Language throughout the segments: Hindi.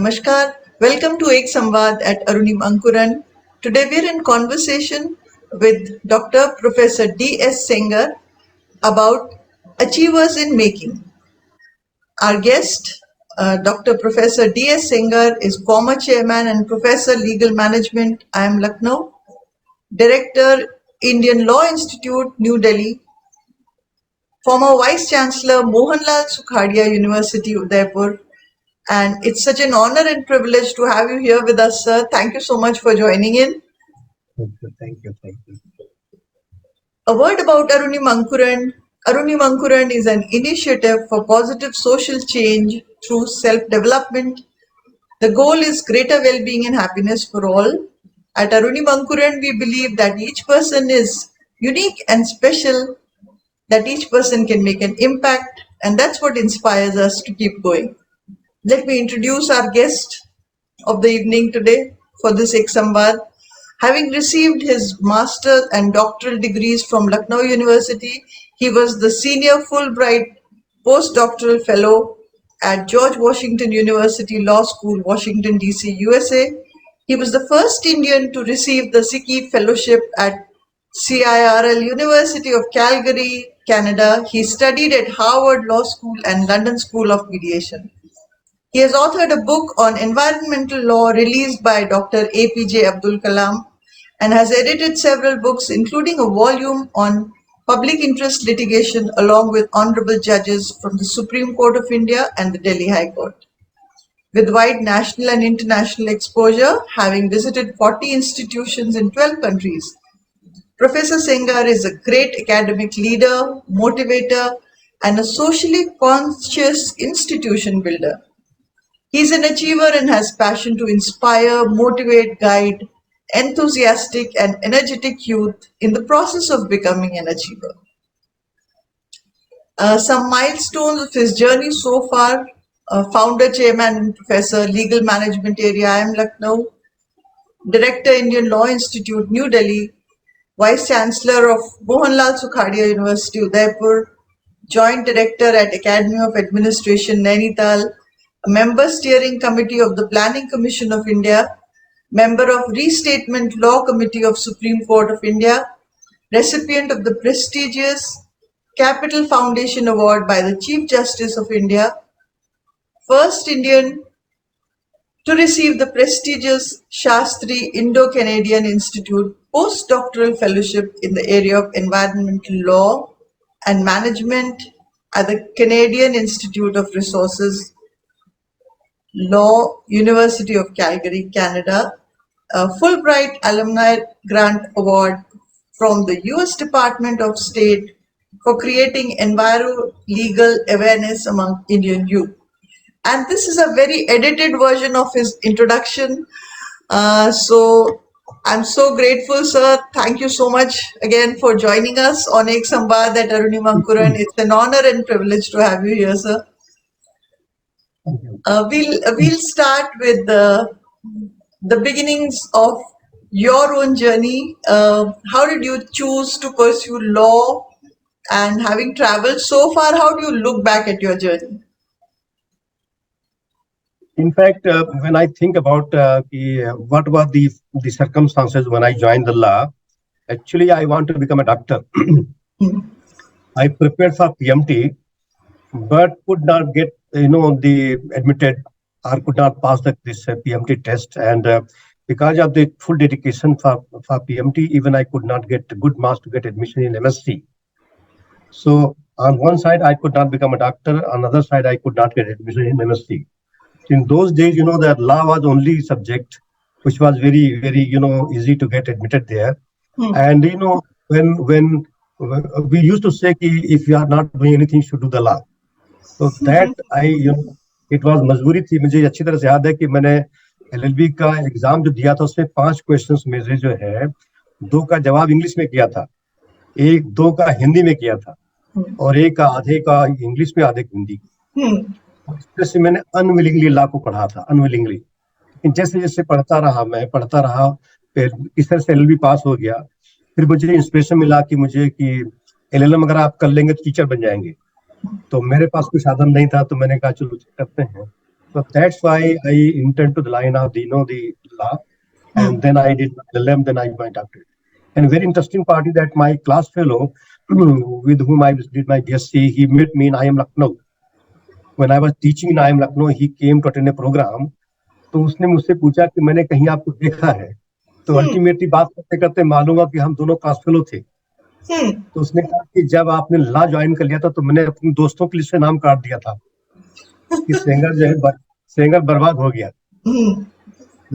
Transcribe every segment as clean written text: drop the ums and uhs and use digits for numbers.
Namaskar. Welcome to Ek Samvad at Arunim Ankuran. Today we are in conversation with Dr. Professor D.S. Sengar about achievers in making. Our guest, Dr. Professor D.S. Sengar, is former chairman and professor legal management, IIM Lucknow, director, Indian Law Institute, New Delhi, former vice chancellor, Mohanlal Sukhadia University, Udaipur. And it's such an honor and privilege to have you here with us, sir. Thank you so much for joining in. Thank you. A word about Arunim Ankuran. Arunim Ankuran is an initiative for positive social change through self-development. The goal is greater well-being and happiness for all. At Arunim Ankuran, we believe that each person is unique and special, that each person can make an impact, and that's what inspires us to keep going. Let me introduce our guest of the evening today for this Ek Samvad. Having received his master's and doctoral degrees from Lucknow University, he was the senior Fulbright postdoctoral fellow at George Washington University Law School, Washington, D.C., USA. He was the first Indian to receive the Sikhi Fellowship at CIRL University of Calgary, Canada. He studied at Harvard Law School and London School of Mediation. He has authored a book on environmental law released by Dr. APJ Abdul Kalam and has edited several books, including a volume on public interest litigation along with honorable judges from the Supreme Court of India and the Delhi High Court. With wide national and international exposure, having visited 40 institutions in 12 countries, Professor Sengar is a great academic leader, motivator, and a socially conscious institution builder. He is an achiever and has passion to inspire, motivate, guide enthusiastic and energetic youth in the process of becoming an achiever. Some milestones of his journey so far: founder, chairman, and professor, legal management area, IIM Lucknow, director, Indian Law Institute, New Delhi, vice chancellor of Mohanlal Sukhadia University, Udaipur, joint director at Academy of Administration, Nainital, a member steering committee of the Planning Commission of India, member of Restatement Law Committee of Supreme Court of India, recipient of the prestigious Capital Foundation Award by the Chief Justice of India, first Indian to receive the prestigious Shastri Indo-Canadian Institute postdoctoral fellowship in the area of environmental law and management at the Canadian Institute of Resources Law, University of Calgary, Canada, a Fulbright Alumni Grant Award from the US Department of State for creating enviro-legal awareness among Indian youth. And this is a very edited version of his introduction. So I'm so grateful, sir. Thank you so much again for joining us on Ek Samvad at Arunim Ankuran. It's an honor and privilege to have you here, sir. We'll start with the beginnings of your own journey. How did you choose to pursue law? And having traveled so far, how do you look back at your journey? In fact, when I think about what were the circumstances when I joined the law, actually I want to become a doctor. I prepared for PMT, but could not get the admitted or could not pass this PMT test, and because of the full dedication for PMT, even I could not get good marks to get admission in MSc. So on one side I could not become a doctor, on the other side I could not get admission in MSc. In those days, that law was only subject which was very, very, easy to get admitted there. And when we used to say if you are not doing anything, you should do the law. So that it was मजबूरी थी. मुझे अच्छी तरह से याद है कि मैंने LLB का एग्जाम जो दिया था उसमें 5 क्वेश्चंस में से जो है 2 का जवाब इंग्लिश में किया था, 2 का हिंदी में किया था, और आधे का इंग्लिश में, आधे हिंदी. इस से मैंने अनविलिंगली लॉ को पढ़ा था, अनविलिंगली. लेकिन जैसे जैसे पढ़ता रहा, फिर इस तरह से LLB पास हो गया. फिर मुझे इंस्पिरेशन मिला कि LLM अगर आप कर लेंगे तो टीचर बन जाएंगे. तो मेरे पास कोई साधन नहीं था, तो मैंने कहा चलो करते हैं. So that's why I intend to the line of the law, and then I did my LLM, then I my doctorate. And very interesting part is that my class fellow, with whom I did my BSc, he met me in IIM Lucknow. When I was teaching in IIM Lucknow, he came to attend a program. तो उसने मुझसे पूछा कि मैंने कहीं आपको देखा है, तो अल्टीमेटली बात करते करते मालूम हुआ कि हम दोनों क्लास फेलो थे। तो उसने कहा कि जब आपने लॉ ज्वाइन कर लिया था तो मैंने अपने दोस्तों की लिस्ट से नाम काट दिया था कि सेंगर जो है सेंगर बर्बाद हो गया।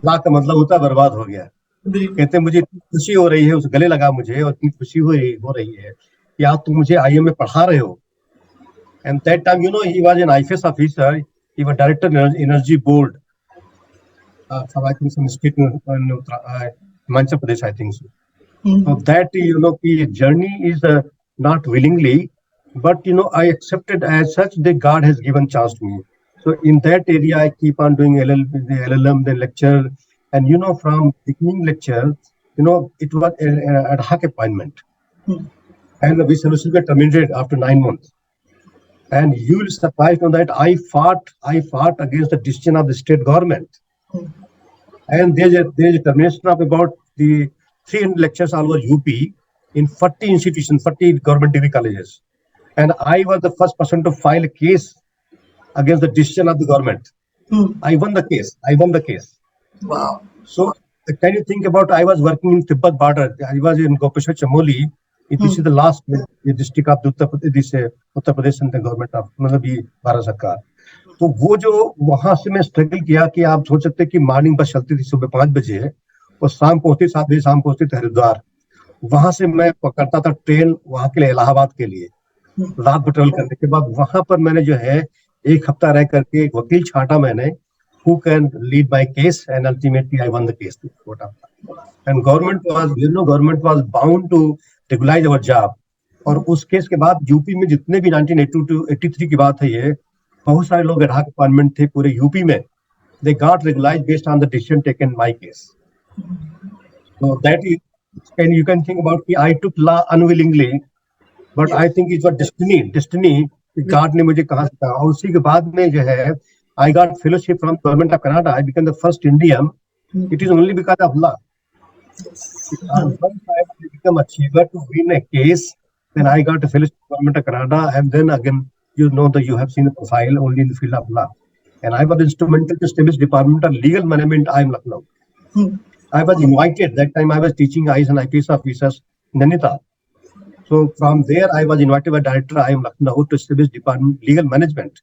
लॉ का मतलब होता है बर्बाद हो गया। कहते मुझे इतनी खुशी हो रही है, उस गले लगा मुझे, और इतनी खुशी हो रही है कि आप तुम मुझे आईएम में पढ़ा रहे हो। And that time he was an IFS officer, he was director energy board from I think some state in Himachal Pradesh, I think so. So that the journey is not willingly, but I accepted as such that God has given chance to me. So in that area, I keep on doing the LLM, the lecture, and from beginning lecture, it was an ad hoc appointment, and we solution got terminated after 9 months. And you will surprise on that I fought against the decision of the state government. And there's a termination of about the 300 lectures all over UP in 40 institutions, 40 government degree colleges. And I was the first person to file a case against the decision of the government. I won the case. Wow. So can you think about, I was working in Tibet border. I was in Gopeshwar Chamoli. This is the last district of Uttar Pradesh and the government of Bharat Sarkar. तो वो जो वहां से मैं स्ट्रगल किया कि आप सोच सकते कि मॉर्निंग बस चलती थी सुबह 5 बजे और शाम पहुंचती 7 बजे शाम पहुंचती थी हरिद्वार। वहां से मैं पकड़ता था ट्रेन वहां के लिए इलाहाबाद के लिए, रात भर ट्रेवल करने के बाद वहां पर मैंने जो है 1 हफ्ता रह करके एक वकील छांटा मैंने, who can lead my case, and ultimately I won the case. And government was bound to regularize our job. और उस केस के बाद यूपी में जितने भी 1982-83 की बात है, ये बहुत सारे लोग एडहॉक अपॉइंटमेंट थे पूरे यूपी में, they got regularized based on the decision taken in my case. So that is, and you can think about I took law unwillingly, but yes. I think it was destiny. God ने मुझे कहा था, और उसी के बाद में जो है I got fellowship from government of Canada. I became the first Indian. It is only because of law. And once I become achiever to win a case, then I got a fellowship from government of Canada, and then again, that you have seen the profile only in the field of law. And I was instrumental to establish Department of Legal Management IIM Lucknow. I was invited, that time I was teaching IAS and IPS officers in Nainital. So from there, I was invited by Director IIM Lucknow to establish Department of Legal Management.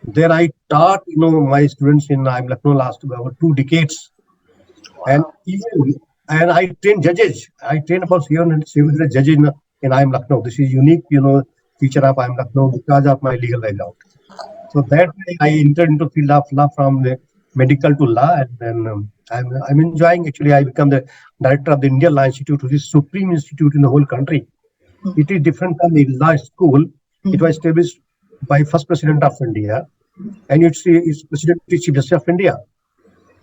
There I taught, my students in IIM Lucknow last about 2 decades. Wow. And I trained judges. I trained about 700 judges in IIM Lucknow. This is unique, feature of IIM Lucknow because of my legal background. So that way I entered into field of law from the medical to law, and then I'm enjoying. Actually, I become the director of the Indian Law Institute, which is supreme institute in the whole country. It is different from the law school. It was established by first president of India, and it's president Chief Justice of India.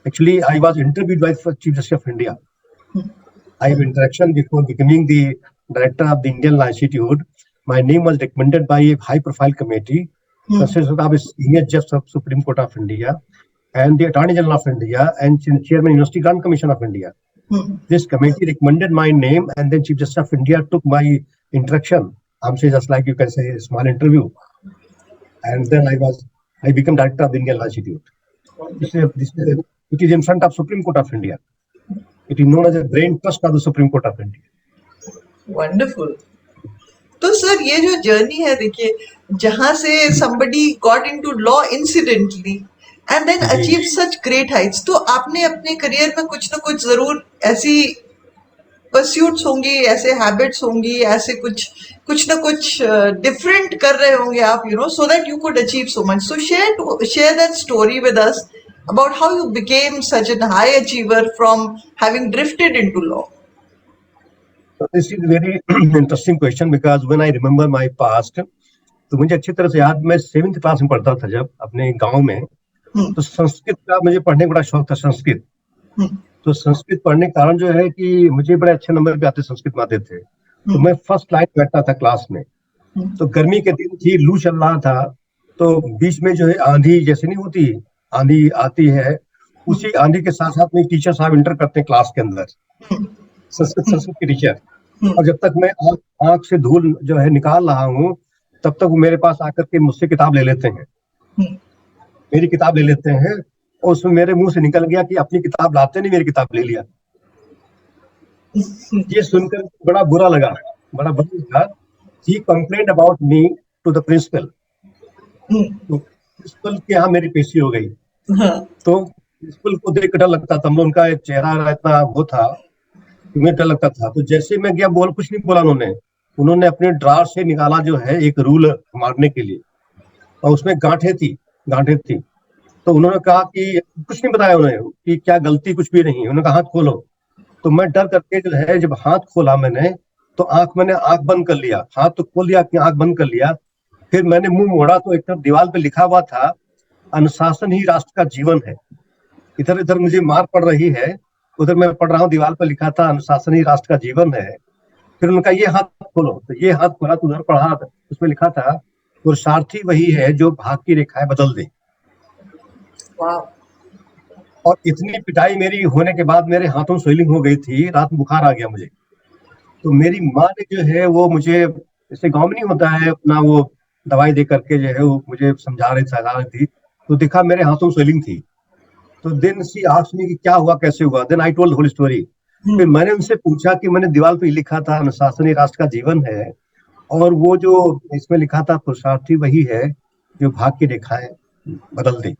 Actually, I was interviewed by first Chief Justice of India. I have interaction before becoming the director of the Indian Law Institute. My name was recommended by a high-profile committee, consisted of a senior judge of Supreme Court of India, and the Attorney General of India, and Chairman University Grant Commission of India. This committee recommended my name, and then Chief Justice of India took my interaction. I'm saying just like you can say a small interview, and then I became director of the Indian Law Institute. It is in front of Supreme Court of India. It is known as a brain trust of the Supreme Court of India. Wonderful. तो सर ये जो जर्नी है, देखिए, जहां से somebody got into law incidentally and then achieved such great heights, तो आपने अपने करियर में कुछ ना कुछ जरूर ऐसी परस्यूट्स होंगी, ऐसे हैबिट्स होंगी, ऐसे कुछ ना कुछ डिफरेंट कर रहे होंगे आप, so that you could achieve so much. So share that story with us about how you became such a high achiever from having drifted into law. This is a very interesting question because when I remember my past, तो मुझे अच्छी तरह से याद, मैं 7th क्लास में पढ़ता था जब अपने गांव में, तो संस्कृत का मुझे पढ़ने का बड़ा शौक था, संस्कृत। तो संस्कृत पढ़ने के कारण जो है कि मुझे बड़े अच्छे नंबर भी आते, संस्कृत में आते थे। तो मैं फर्स्ट लाइन बैठता था क्लास में। तो गर्मी के दिन थी, लू चल रहा था, तो बीच में जो है आंधी जैसे नहीं होती, आंधी आती है, उसी आंधी के साथ साथ में टीचर साहब इंटर करते हैं क्लास के अंदर, संस्कृत के टीचर। और जब तक मैं आंख आंख से धूल जो है निकाल रहा हूँ, तब तक वो मेरे पास आकर के मुझसे किताब ले लेते हैं, मेरी किताब ले लेते हैं। और उसमें मेरे मुंह से निकल गया कि अपनी किताब लाते नहीं, मेरी किताब ले लिया। ये सुनकर बड़ा बुरा लगा, बड़ा बुरा लगा। He complaint about me to the principal, तो प्रिंसिपल के यहाँ मेरी पेशी हो गई। तो प्रिंसिपल को देख कर डर लगता था, हम उनका एक चेहरा इतना वो था, मुझे डर लगता था। तो जैसे मैं गया, बोल कुछ नहीं बोला उन्होंने अपने ड्रार से निकाला जो है एक रूल मारने के लिए, और उसमें गांठें थी। तो उन्होंने कहा कि कुछ नहीं बताया उन्होंने कि क्या गलती, कुछ भी नहीं। उन्होंने कहा हाथ खोलो। तो मैं डर करके जो है जब हाथ खोला मैंने, तो मैंने आंख बंद कर लिया, हाथ तो खोल लिया कि आंख बंद कर लिया। फिर मैंने मुंह मोड़ा तो एक तरफ दीवार पे लिखा हुआ था, अनुशासन ही राष्ट्र का जीवन है। इधर इधर मुझे मार पड़ रही है, उधर मैं पढ़ रहा हूँ, दीवार पर लिखा था अनुशासन ही राष्ट्र का जीवन है। फिर उनका ये हाथ खोलो, तो ये हाथ खोला तो उधर पढ़ा, उसमें लिखा था पुरुषार्थी वही है जो भाग की रेखाएं बदल दे। और इतनी पिटाई मेरी होने के बाद मेरे हाथों में स्वेलिंग हो गई थी, रात में बुखार आ गया मुझे। तो मेरी माँ ने जो है वो मुझे, जैसे गाँव में नहीं होता है अपना, वो दवाई दे करके जो है वो मुझे समझा रही थी। तो देखा मेरे हाथों में स्वेलिंग थी। तो देन शी आस्क्ड मी कि क्या हुआ, कैसे हुआ। Then I told whole story. फिर मैंने उनसे पूछा कि मैंने दीवार पे लिखा था अनुशासन ही राष्ट्र का जीवन है, और वो जो इसमें लिखा था पुरुषार्थी वही है जो भाग की रेखाएं बदल दे।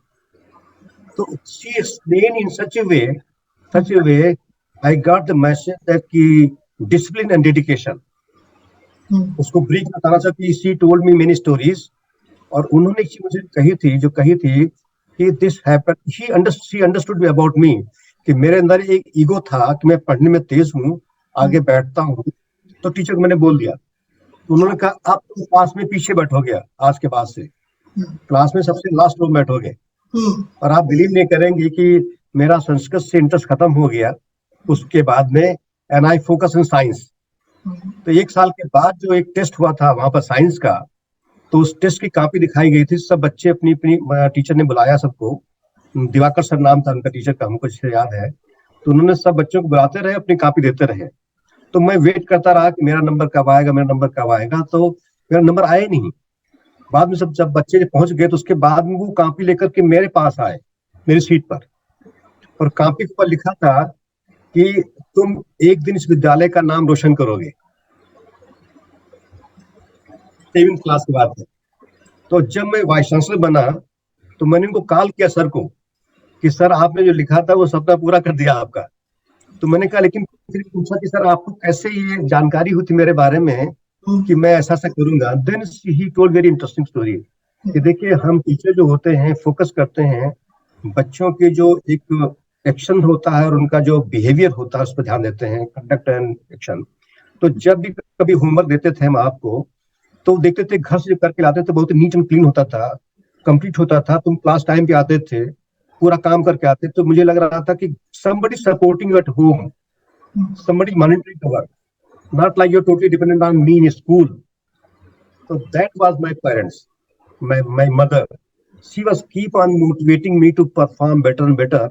तो she explain in such A way I got the message that कि डिसिप्लिन एंड डेडिकेशन। उसको ब्रीफ बताना चाहती, she told me many stories. और उन्होंने मुझे कही थी कि this happened, she understood about me, कि मेरे अंदर एक ईगो था कि मैं पढ़ने में तेज हूँ, आगे बैठता हूँ। तो टीचर को मैंने बोल दिया। तो उन्होंने कहा आप तो क्लास में पीछे बैठोगे, आज के बाद से क्लास में सबसे लास्ट लोग बैठोगे। और आप बिलीव नहीं करेंगे कि मेरा संस्कृत से इंटरेस्ट खत्म हो गया उसके बाद में, and I focus in science. तो 1 साल के बाद जो एक टेस्ट हुआ था वहां पर साइंस का, तो उस टेस्ट की कॉपी दिखाई गई थी। सब बच्चे अपनी अपनी, टीचर ने बुलाया सबको, दिवाकर सर नाम था उनका टीचर का, हमको अच्छे याद है। तो उन्होंने सब बच्चों को बुलाते रहे, अपनी कॉपी देते रहे। तो मैं वेट करता रहा कि मेरा नंबर कब आएगा, मेरा नंबर कब आएगा। तो मेरा नंबर आया नहीं। बाद में जब बच्चे पहुंच गए, तो उसके बाद में वो कॉपी लेकर के मेरे पास आए, मेरी सीट पर। और कॉपी पर लिखा था कि तुम एक दिन इस विद्यालय का नाम रोशन करोगे। 7वीं क्लास की बात है। तो जब मैं वाइस चांसलर बना, तो मैंने उनको कॉल किया सर को कि सर आपने जो लिखा था वो सपना पूरा कर दिया आपका। तो मैंने कहा, लेकिन फिर पूछा कि सर आपको कैसे ये जानकारी हुई थी मेरे बारे में कि मैं ऐसा करूंगा। Then he told very interesting story कि देखिए हम टीचर जो होते हैं फोकस करते हैं बच्चों के जो एक एक्शन होता है और उनका जो बिहेवियर होता है उस पर ध्यान देते हैं, कंडक्ट एंड एक्शन। तो जब भी कभी होमवर्क देते थे हम आपको, तो देखते थे घर से करके लाते थे, बहुत नीट एंड क्लीन होता था, कंप्लीट होता था। तुम क्लास टाइम पे आते थे, पूरा काम करके आते। तो मुझे लग रहा था कि somebody supporting you at home, somebody monitoring the work, not like you're totally dependent on me in school. So that was my parents, my mother. She was keep on motivating me to perform better and better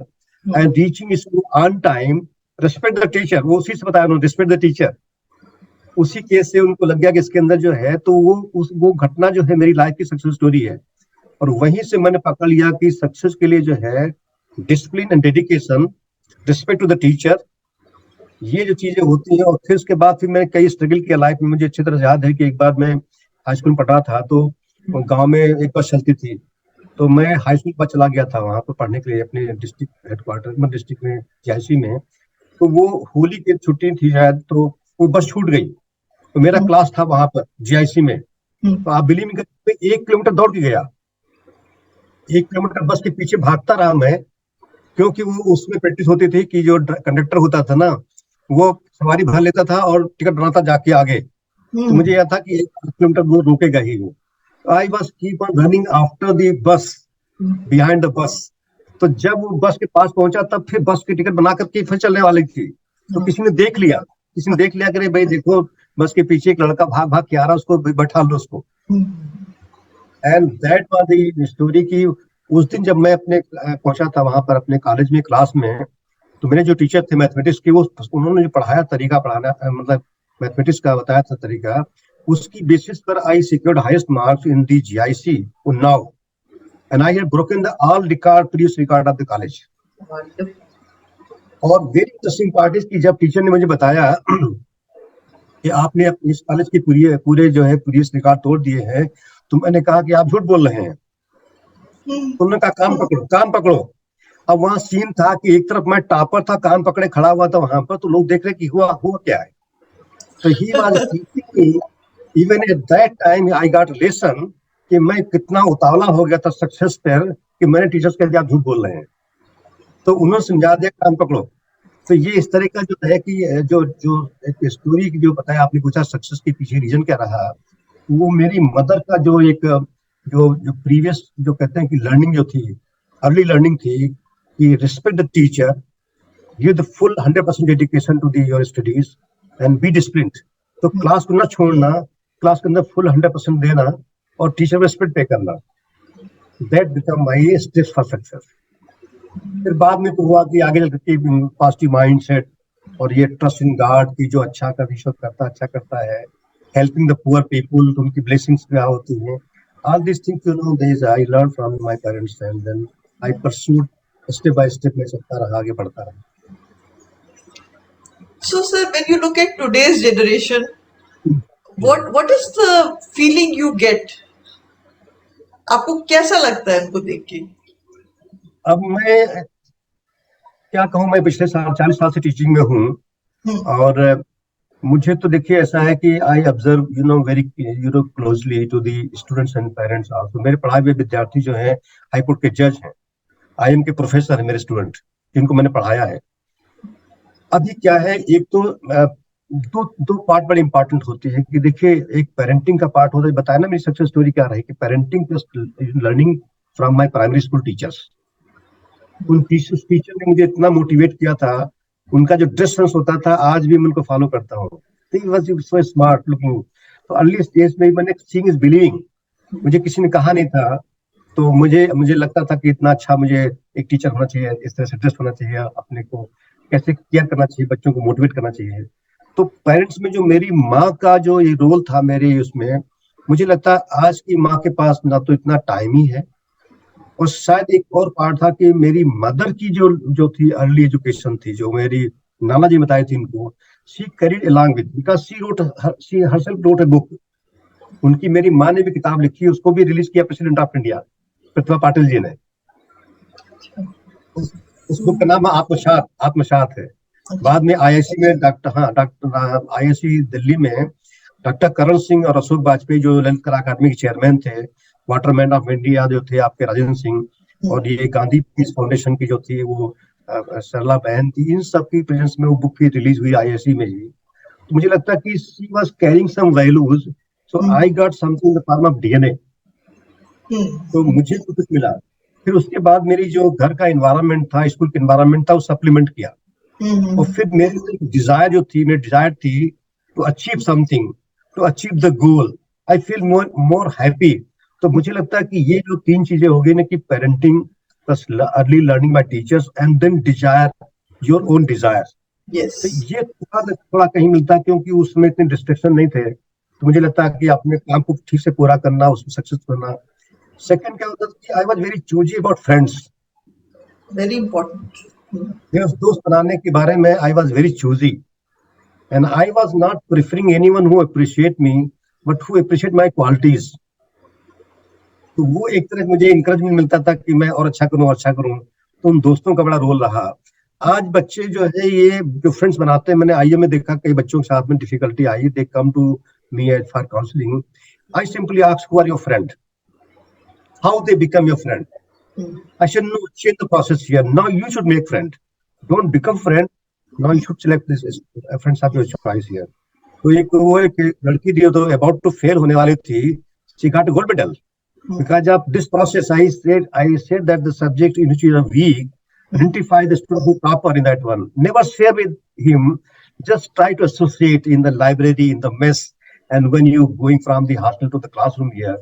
and reaching school on time. Respect the teacher, वो उसी से बताया उन्होंने, respect the teacher। उसी केस से उनको लग गया कि इसके अंदर जो है, तो वो घटना जो है मेरी लाइफ की सक्सेस स्टोरी है। और वहीं से मैंने पकड़ लिया कि सक्सेस के लिए जो है discipline and dedication, respect to the teacher, ये जो चीजें होती हैं। और फिर उसके बाद फिर मैंने कई स्ट्रगल किया लाइफ में। मुझे अच्छी तरह याद है कि एक बार मैं हाई स्कूल में पढ़ रहा था, तो गांव में एक बस चलती थी, तो मैं हाई स्कूल पर चला गया था वहां पर पढ़ने के लिए, अपने डिस्ट्रिक्ट हेडक्वार्टर में, डिस्ट्रिक्ट में जीआईसी में। तो वो होली की छुट्टी थी शायद, तो वो बस छूट गई। तो मेरा क्लास था वहां पर जीआईसी में। तो आप बिलीव नहीं करते, 1 किलोमीटर दौड़ के गया, 1 किलोमीटर बस के पीछे भागता रहा मैं, क्योंकि वो उसमें प्रैक्टिस होती थी कि जो कंडक्टर होता था ना, वो सवारी भर लेता था और टिकट बनाता जाके आगे। तो मुझे यह था कि 1 किलोमीटर वो रोकेगा ही वो। I was keep on running after the bus, behind the bus. तो जब वो बस के पास पहुंचा, तब फिर बस की टिकट बना करके फिर चलने वाली थी। तो किसी ने देख लिया कि भाई देखो बस के पीछे एक लड़का भाग भाग के आ रहा है, उसको बैठा लो उसको। And that was the story की उस दिन जब मैं अपने पहुंचा था वहां पर अपने कॉलेज में क्लास में, तो मेरे जो टीचर थे मैथमेटिक्स के, वो उन्होंने जो पढ़ाया तरीका पढ़ाना, मतलब मैथमेटिक्स का बताया था तरीका, उसकी बेसिस पर I secured highest marks in the GIC Unnao, and I had broken the all record, previous record of the college. और वेरी इंटरेस्टिंग पार्ट इज कि जब टीचर ने मुझे बताया कि आपने इस कॉलेज की पूरे जो है प्रीवियस रिकॉर्ड तोड़ दिए हैं, तो मैंने कहा कि आप झूठ बोल रहे हैं। उन्होंने कहा काम पकड़ो, काम पकड़ो। अब वहां सीन था कि एक तरफ मैं टॉपर था, कान पकड़े खड़ा हुआ था वहां पर, तो लोग देख रहे कि हुआ क्या है। तो he was teaching me, even at that time I got lesson कि मैं कितना उतावला हो गया था सक्सेस पर, कि मैंने टीचर्स कह दिया आप झूठ बोल रहे हैं, तो उन्होंने समझा दिया काम पकड़ो। तो ये इस तरह का जो है कि जो जो एक स्टोरी की जो बताया आपने, पूछा सक्सेस के पीछे रीजन क्या रहा, वो मेरी मदर का जो एक जो प्रीवियस जो कहते हैं कि लर्निंग जो थी, अर्ली लर्निंग थी कि respect the teacher, give the full 100% dedication to the your studies and be disciplined. तो क्लास को ना छोड़ना, क्लास के अंदर फुल 100% देना और टीचर रिस्पेक्ट पे करना, that become my steps for success. फिर बाद में तो हुआ कि आगे चल के पॉजिटिव माइंड सेट और ये ट्रस्ट इन गॉड की जो अच्छा का विश्वास करता अच्छा करता है, हेल्पिंग द पुअर पीपुल, उनकी ब्लेसिंग्स क्या होती हैं, all these things, you know, these I learned from my parents, and then I pursued step by step. मैं चलता रहा, आगे बढ़ता रहा। So, sir, when you look at today's generation, what is the feeling you get? आपको कैसा लगता है इनको देख के? अब मैं क्या कहूँ, मैं पिछले 40 साल से टीचिंग में हूँ, और मुझे तो देखिए ऐसा है कि I observe very closely to the students and parents also. मेरे पढ़ाए हुए विद्यार्थी जो हैं हाई कोर्ट के जज हैं, आईएम के प्रोफेसर हैं मेरे स्टूडेंट, जिनको मैंने पढ़ाया है। अभी क्या है, एक तो दो पार्ट बड़े इंपॉर्टेंट होते हैं कि देखिए, एक पेरेंटिंग का पार्ट होता है। बताया ना मेरी सक्सेस स्टोरी क्या रही, कि parenting plus learning from my primary school teachers. उन टीचर ने मुझे इतना मोटिवेट किया था, उनका जो ड्रेस सेंस होता था आज भी मैं उनको फॉलो करता हूँ। So smart looking. तो अर्ली स्टेज में मैंने सीइंग इज बिलीविंग, मुझे किसी ने कहा नहीं था, तो मुझे लगता था कि इतना अच्छा मुझे एक टीचर होना चाहिए, इस तरह से ड्रेस होना चाहिए, अपने को कैसे केयर करना चाहिए, बच्चों को मोटिवेट करना चाहिए। तो पेरेंट्स में जो मेरी माँ का जो ये रोल था मेरे उसमें, मुझे लगता है आज की माँ के पास ना तो इतना टाइम ही है, और शायद एक और पार्ट था कि मेरी मदर की जो थी अर्ली एजुकेशन थी, जो मेरी नाना जी बताई थी इनको, she carried along with, because she herself wrote a book. उनकी मेरी माँ ने भी किताब लिखी, उसको भी रिलीज किया president of India Pratibha Patil ji ने। उस बुक का नाम आत्मसात है। बाद में आईआईसी में डॉक्टर आईआईसी दिल्ली में डॉक्टर करण सिंह और अशोक वाजपेयी, जो ललित कला अकादमी के चेयरमैन थे, वाटरमैन ऑफ इंडिया जो थे आपके राजेंद्र सिंह, और ये गांधी पीस फाउंडेशन की जो थी वो सरला बहन थी, इन सब की प्रेजेंस में वो बुक भी रिलीज हुई आईआईसी में ही। तो मुझे लगता है कि she was caring some values, so I got something in the form of DNA. तो मुझे तो कुछ मिला। फिर उसके बाद मेरी जो घर का एनवायरनमेंट था, स्कूल का एनवायरनमेंट था, वो सप्लीमेंट किया। और फिर मेरी डिजायर जो थी, मेरी डिजायर थी to achieve something, to achieve the goal, I feel more happy. तो मुझे लगता है कि ये जो तीन चीजें हो गई ना, कि parenting plus early learning by teachers and then desire, your own desire, तो ये थोड़ा कहीं मिलता है, क्योंकि उस समय इतने डिस्ट्रैक्शन नहीं थे। तो मुझे लगता है कि अपने काम को ठीक से पूरा करना, उसमें सक्सेस करना। सेकंड क्या होता है कि I was very choosy about friends, very important. दोस्त बनाने के बारे में I was very choosy, and I was not preferring anyone who appreciate me, but who appreciate my qualities. तो वो एक तरह मुझे इंकरेजमेंट मिलता था कि मैं और अच्छा करूं। तो उन दोस्तों का बड़ा रोल रहा। आज बच्चे जो है ये जो फ्रेंड्स बनाते हैं, मैंने आईए में देखा कई बच्चों के साथ में डिफिकल्टी आई, they come to me as for counselling. I simply ask who are your friend, how they become your friend. I should know, change the process here. Now you should make friend. Don't become friend. Now you should select this friends of your choice here. तो एक लड़की थी तो about to fail होने वाली थी, she got a gold medal because of this process. I said that the subject in which you are weak, identify the student who topper in that one. Never share with him. Just try to associate in the library, in the mess, and when you going from the hostel to the classroom here.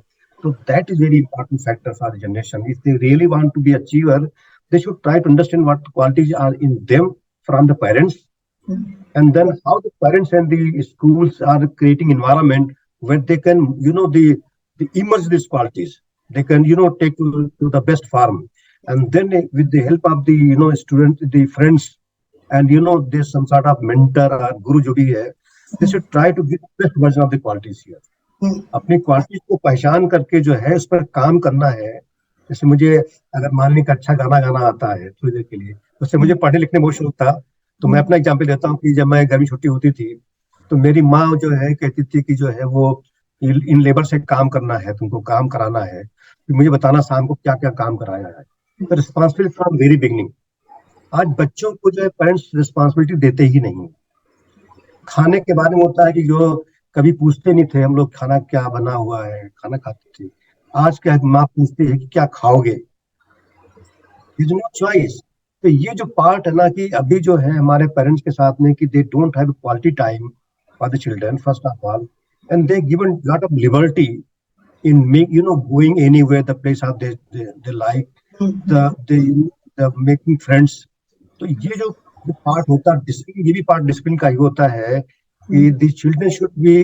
So that is very important factor for the generation. If they really want to be achiever, they should try to understand what qualities are in them from the parents, and then how the parents and the schools are creating environment where they can, the immerse these qualities. They can, take to the best form, and then with the help of the, student, the friends, and there's some sort of mentor or guru जो भी है, they should try to give the best version of the qualities here. अपनी क्वालिटीज को पहचान करके जो है उस पर काम करना है. जैसे मुझे अगर मान ली अच्छा गाना गाना आता है थोड़ी देर के लिए, उससे मुझे पढ़ने लिखने बहुत शौक था. तो मैं अपना एग्जाम्पल देता हूँ कि जब मैं गर्मी छुट्टी होती थी तो मेरी माँ जो है कहती थी कि जो है वो इन लेबर से काम करना है, तुमको काम कराना है, तो मुझे बताना शाम को क्या क्या काम कराया है. तो रिस्पॉन्सिबिलिटी फ्रॉम वेरी बिगनिंग. आज बच्चों को जो है पेरेंट्स रिस्पॉन्सिबिलिटी देते ही नहीं. खाने के बारे में होता है कि जो कभी पूछते नहीं थे हम लोग खाना क्या बना हुआ है, खाना खाते थे. आज क्या माँ पूछती है कि क्या खाओगे. Is no choice. तो ये जो पार्ट है ना कि अभी जो है हमारे पेरेंट्स के साथ में कि they don't have quality time for the children first of all, and they given lot of liberty in going anywhere the place of they like the making friends. तो ये जो पार्ट होता है डिसिप्लिन, ये भी पार्ट डिसिप्लिन का ही होता है कि the children should be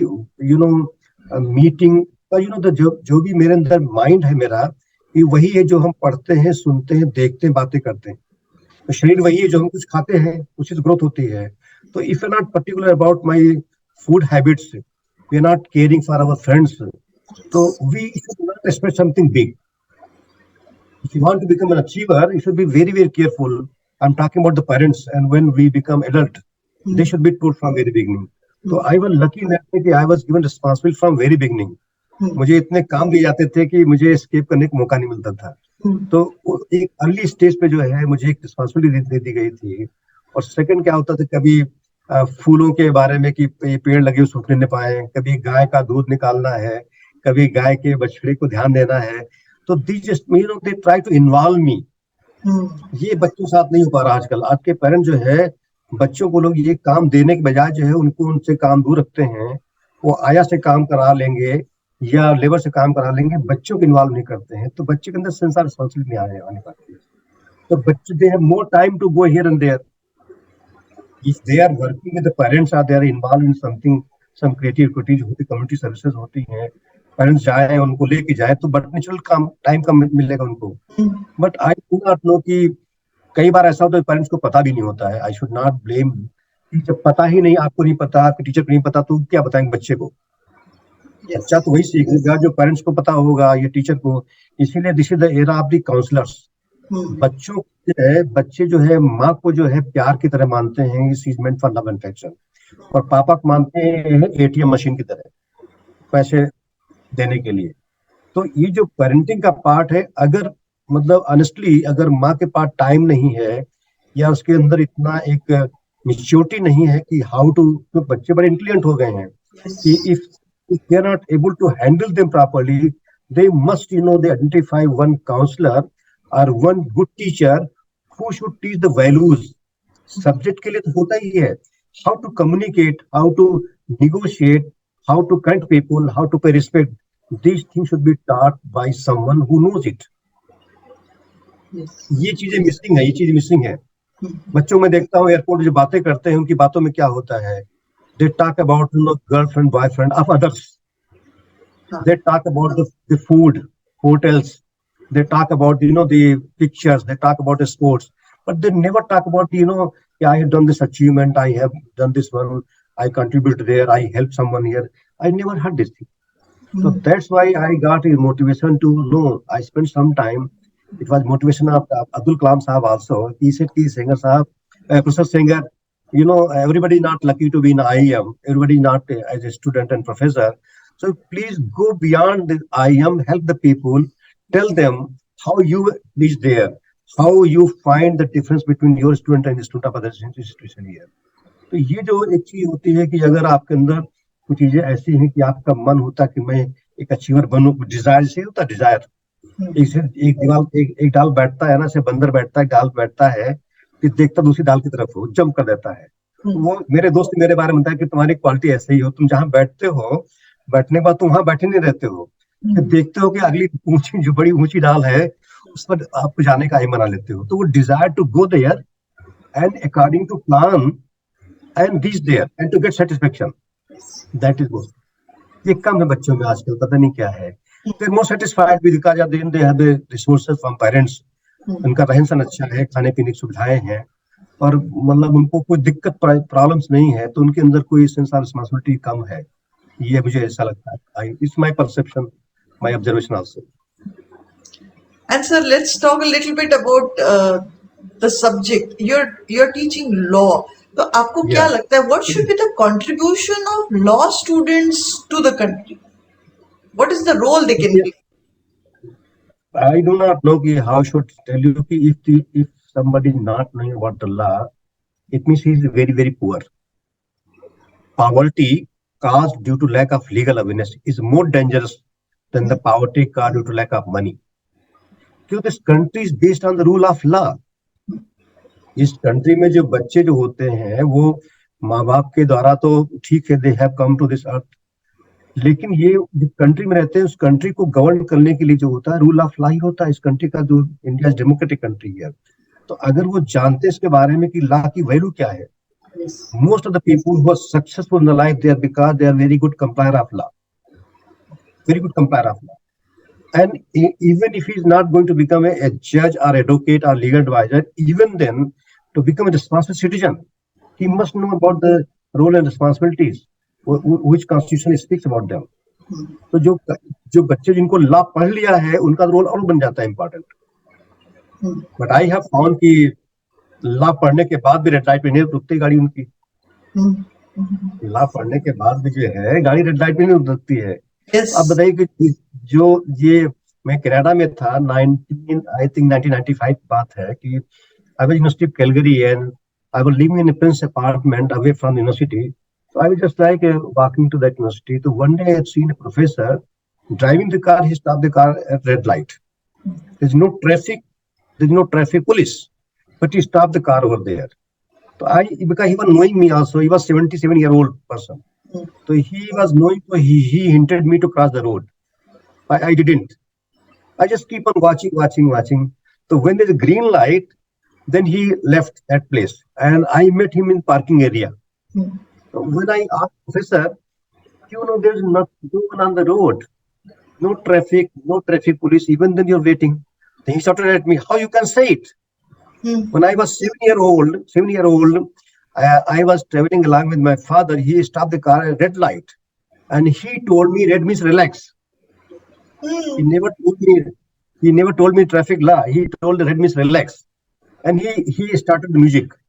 meeting का जो भी मेरे अंदर माइंड है मेरा, ये वही है जो हम पढ़ते हैं, सुनते हैं, देखते हैं, बातें करते हैं. तो शरीर वही है जो हम कुछ खाते हैं, उससे ग्रोथ होती है. तो if you not particular about my food habits, we are not caring for our friends, so we should not expect something big. If you want to become an achiever, you should be very, very careful. I'm talking about the parents, and when we become adult, they should be told from very beginning. So I was lucky that I was given responsibility from very beginning. मुझे इतने काम दिए जाते थे कि मुझे एस्केप करने का मौका नहीं मिलता था. तो एक अर्ली स्टेज पे जो है मुझे एक रिस्पॉन्सिबिलिटी दे दी गई थी. और सेकंड क्या होता था, कभी फूलों के बारे में कि पेड़ लगे सूखने न पाए, कभी गाय का दूध निकालना है, कभी गाय के बछड़े को ध्यान देना है. तो they try to involve me. ये बच्चों के साथ नहीं हो पा रहा आजकल. आज के पेरेंट्स जो है बच्चों को लोग ये काम देने के बजाय जो है उनको उनसे काम दूर रखते हैं. वो आया से काम करा लेंगे या लेबर से काम करा लेंगे, बच्चों को इन्वॉल्व नहीं करते हैं. तो बच्चे के अंदर सेंस ऑफ रिस्पॉन्सिबिलिटी नहीं आने पाती है. तो बच्चे they have more time to go here and there. If they are working with the parents are they are involve in something, some creative activities होती, कम्युनिटी सर्विसेज होती हैं, पेरेंट्स जाए उनको लेके जाए तो बट नेचुरल काम टाइम कम मिलेगा उनको. But I do not know कि कई बार ऐसा होता है पेरेंट्स को पता भी नहीं होता है. I should not blame. जब पता ही नहीं, आपको नहीं पता, आपके टीचर को नहीं पता, तो क्या बताएंगे बच्चे को. बच्चा तो वही सीखेगा जो पेरेंट्स को पता होगा या टीचर को. इसीलिए this is the era of the counsellors. बच्चों बच्चे जो है माँ को जो है प्यार की तरह मानते हैं, इस is meant for love and affection, और पापा को मानते हैं एटीएम मशीन की तरह पैसे देने के लिए. तो ये जो पेरेंटिंग का पार्ट है, अगर मतलब ऑनेस्टली अगर माँ के पास टाइम नहीं है या उसके अंदर इतना एक मैच्योरिटी नहीं है कि हाउ टू, तो बच्चे बड़े इंटेलिजेंट हो गए हैं कि if they are not able to handle them properly, they must they identify one counsellor और one good teacher who should teach the values. Subject के लिए तो होता ही है, how to communicate, how to negotiate, how to connect people, how to pay respect. These things should be taught by someone who knows it. ये चीजें मिसिंग है, ये चीज मिसिंग है. बच्चों में देखता हूँ एयरपोर्ट जो बातें करते हैं, उनकी बातों में क्या होता है, they talk about girlfriend, boyfriend of others. They talk about the food, hotels. They talk about the pictures. They talk about the sports, but they never talk about yeah, I have done this achievement, I have done this one, I contributed there, I helped someone here. I never heard this thing. So that's why I got a motivation to know. I spent some time. It was motivation of Abdul Kalam Sahab also. He said, Singer Sahab, Professor Singer, everybody not lucky to be in IIM. Everybody not as a student and professor. So please go beyond the IIM, help the people, tell them how you reach there, how you find the difference between your student and the student of other institution here. तो ये जो एक चीज होती है कि अगर आपके अंदर कुछ चीजें ऐसी हैं कि आपका मन होता है कि मैं एक अचीवर बनूं, डिजायर से होता है, डिजायर. एक डाल बैठता है ना, से बंदर बैठता है, डाल बैठता है, फिर देखता दूसरी डाल की तरफ हो, जंप कर देता है. वो मेरे दोस्त मेरे बारे में बताया कि तुम्हारी क्वालिटी ऐसे ही हो, तुम जहाँ बैठते हो, बैठने के बाद तुम वहां बैठे नहीं रहते हो, फिर देखते हो कि अगली ऊंची जो बड़ी ऊंची डाल है उस पर आप जाने का ही मना लेते हो, तो वो desire to go there and according to plan and reach there and to get satisfaction, that is most. ये कम है बच्चों में आजकल, पता नहीं क्या है। दे मोर सेटिस्फाइड विद का they have the resources from parents, उनका रहन सहन अच्छा है, खाने पीने की सुविधाएं हैं, और मतलब उनको कोई दिक्कत प्रॉब्लम्स नहीं है, तो उनके अंदर कोई सेंस ऑफ रिस्पांसिबिलिटी कम है। ये मुझे ऐसा लगता है, I it's my perception, my observation also. And sir, let's talk a little bit about the subject. You're teaching law. तो आपको क्या या लगता है what should be the contribution of law students to the country? What is the role they can play? I do not know ki how should tell you ki if somebody is not knowing about the law, it means he is very very poor. Poverty caused due to lack of legal awareness is more dangerous than the poverty caused due to lack of money. क्योंकि this country is based on the rule of law. इस कंट्री में जो बच्चे जो होते हैं वो माँ बाप के द्वारा तो ठीक है, they have come to this earth, लेकिन ये जो कंट्री में रहते हैं उस कंट्री को गवर्न करने के लिए जो होता है रूल ऑफ लॉ ही होता है। इस कंट्री का जो इंडिया डेमोक्रेटिक कंट्री है, तो अगर वो जानते हैं इसके बारे में कि लॉ की वैल्यू क्या है, most of the people who are successful in the life, they are because they are very good complier of law, very good complier of law. And even if he is not going to become a judge or advocate or legal advisor, even then to become a responsible citizen, he must know about the role and responsibilities which constitution speaks about them. तो जो बच्चे जिनको लॉ पढ़ लिया है उनका रोल और बन जाता है important. But I have found कि लॉ पढ़ने के बाद भी रेड लाइट पे नहीं रुकती गाड़ी उनकी। लॉ पढ़ने के बाद भी जो है गाड़ी रेड लाइट पे नहीं रुकती है। अब बताइए कि जो ये मैं कनाडा में था 1995 की बात है कि I was university of Calgary and I was living in a prince apartment away from university. So I was just like walking to that university. So one day I had seen a professor driving the car. He stopped the car at red light. There's no traffic. There's no traffic police, but he stopped the car over there. So because he was knowing me also. He was 77-year-old person. So he was knowing. So he hinted me to cross the road. I didn't. I just keep on watching. So when there's a green light, then he left that place, and I met him in parking area. So when I asked professor, there's no one on the road, no traffic police, even then you're waiting. Then he shouted at me, how you can say it? When I was 7-year-old, I was traveling along with my father. He stopped the car at red light, and he told me red means relax. He never told me traffic law. He told red means relax, and he started the music.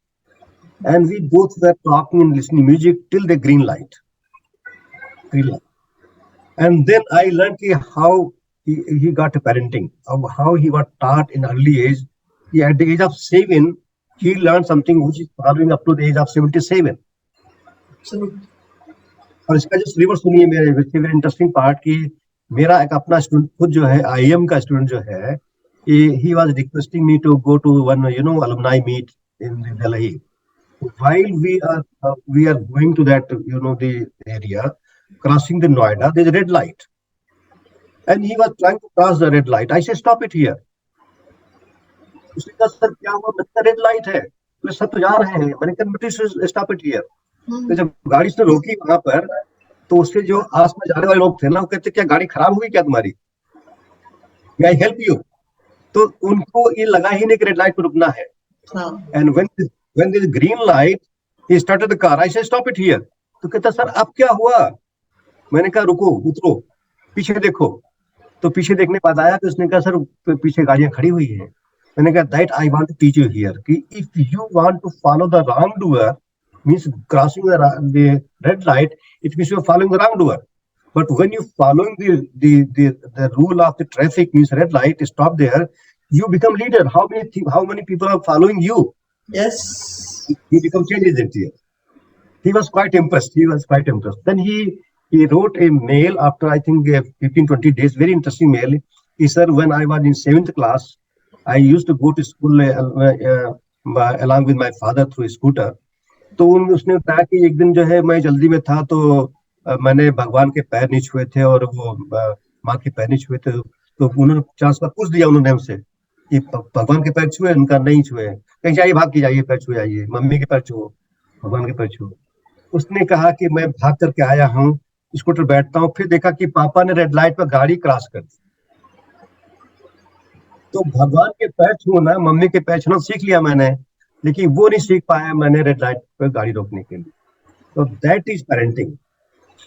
And we both were talking and listening music till the green light. And then I learned how he got a parenting, how he was taught in early age. At the age of 7, he learned something which is following up to the age of 77. और इसका जो सिलेबस सुनिए मेरे वेरी इंटरेस्टिंग पार्ट कि मेरा एक अपना स्टूडेंट खुद जो है IIM का स्टूडेंट जो है, he was requesting me to go to one alumni meet in Delhi. While we are going to that the area, crossing the Noida, there's a red light, and he was trying to cross the red light. I said, stop it here. उसने कहा सर क्या हुआ, बच्चा रेड लाइट है, तो सब तो जा रहे हैं। मैंने कहा स्टॉप इट हियर। तो जब गाड़ी से रोकी वहां पर, तो उससे जो आस में जाने वाले लोग थे ना, वो कहते क्या गाड़ी खराब हुई क्या तुम्हारी, मे आई हेल्प यू? तो उनको ये लगा ही नहीं कि रेड लाइट पर रुकना है। And when there is green light, he started the car. I said, stop it here. तो कहता सर अब क्या हुआ? मैंने कहा रुको, उतरो, पीछे देखो। तो पीछे देखने बाद आया तो उसने कहा सर पीछे गाड़ियां खड़ी हुई हैं। मैंने कहा that I want to teach you here कि if you want to follow the wrongdoer, means crossing the red light, it means you are following the wrongdoer. But when you following the rule of the traffic, means red light, stop there, you become leader. How many people are following you? Yes. He became changes it here. He was quite impressed. Then he wrote a mail after I think 15-20 days, very interesting mail. He said, when I was in 7th class, I used to go to school along with my father through a scooter. तो उसने बताया कि एक दिन जो है मैं जल्दी में था, तो मैंने भगवान के पैर नहीं छुए थे और वो माँ के पैर नहीं छुए थे, तो उन्होंने 50 बार पूछ दिया उन्होंने हमसे कि भगवान के पैर छुए, उनका नहीं छुए, कहीं जाइए, भाग के जाइए, पैर छुए आइए, मम्मी के पैर छुओ, भगवान के पैर छुओ। उसने कहा कि मैं भाग करके आया हूँ, स्कूटर बैठता हूँ, फिर देखा कि पापा ने रेड लाइट पर गाड़ी क्रॉस कर दी। तो भगवान के पैर छूना, मम्मी के पैर छूना सीख लिया मैंने, लेकिन वो नहीं सीख पाया मैंने रेड लाइट पर गाड़ी रोकने के लिए। तो that is parenting,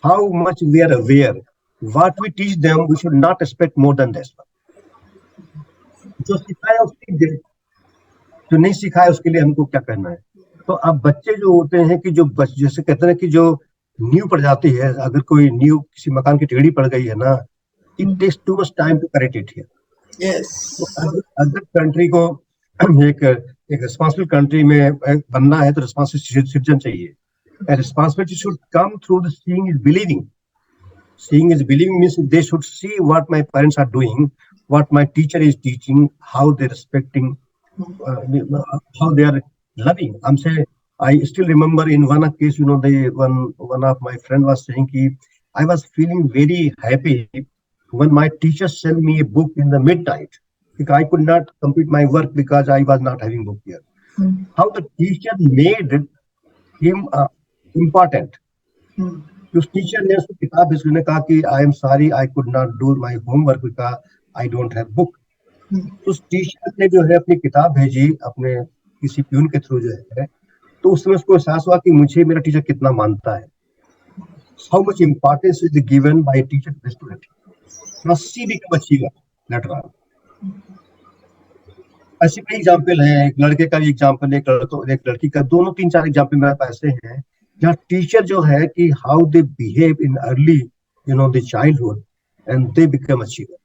how much we are aware, what we teach them, we should not expect more than this. जो सिखाया उसकी, जो नहीं सिखाया उसके लिए हमको क्या करना है। तो अब बच्चे जो होते हैं कि जो जैसे कहते हैं कि जो नींव पड़ जाती है, अगर कोई नींव किसी मकान की टेढ़ी पड़ गई है ना, it takes too much time to correct it here. Yes. तो अगर कंट्री को एक एक रिस्पांसिबल कंट्री में बनना है तो रिस्पांसिबल सिटीजन चाहिए, and responsibility should come through the seeing is believing. Seeing is believing means they should see what my parents are doing, what my teacher is teaching, how they're respecting, how they are loving. I'm saying, I still remember in one case, one of my friend was saying कि I was feeling very happy when my teacher sent me a book in the midnight because I could not complete my work because I was not having book here. How the teacher made him important. उस टीचर ने उसको किताब भेजी, उसने कहा कि I am sorry I could not do my homework because I don't have book. उस टीचर ने जो है अपनी किताब भेजी अपने किसी प्यून के थ्रू जो है, तो उसमें उसको एहसास हुआ कि मुझे मेरा टीचर कितना मानता है, how much importance is given by teacher to student, must she become achiever later on. ऐसी कई एग्जाम्पल है, एक लड़के का भी एग्जाम्पल, एक लड़की का, दोनों 3-4 एग्जाम्पल मेरे पास ऐसे हैं जहाँ टीचर जो है कि how they behave in early the childhood and they become achiever.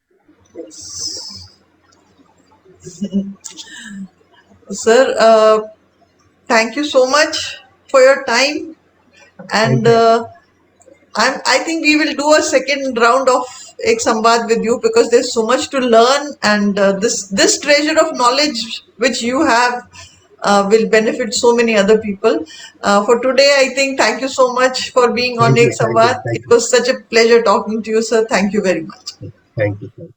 Sir, thank you so much for your time, and I think we will do a second round of Ek Samvad with you because there's so much to learn, and this treasure of knowledge which you have will benefit so many other people. For today, I think thank you so much for being on Ek Samvad. It was such a pleasure talking to you, sir. Thank you very much. Thank you.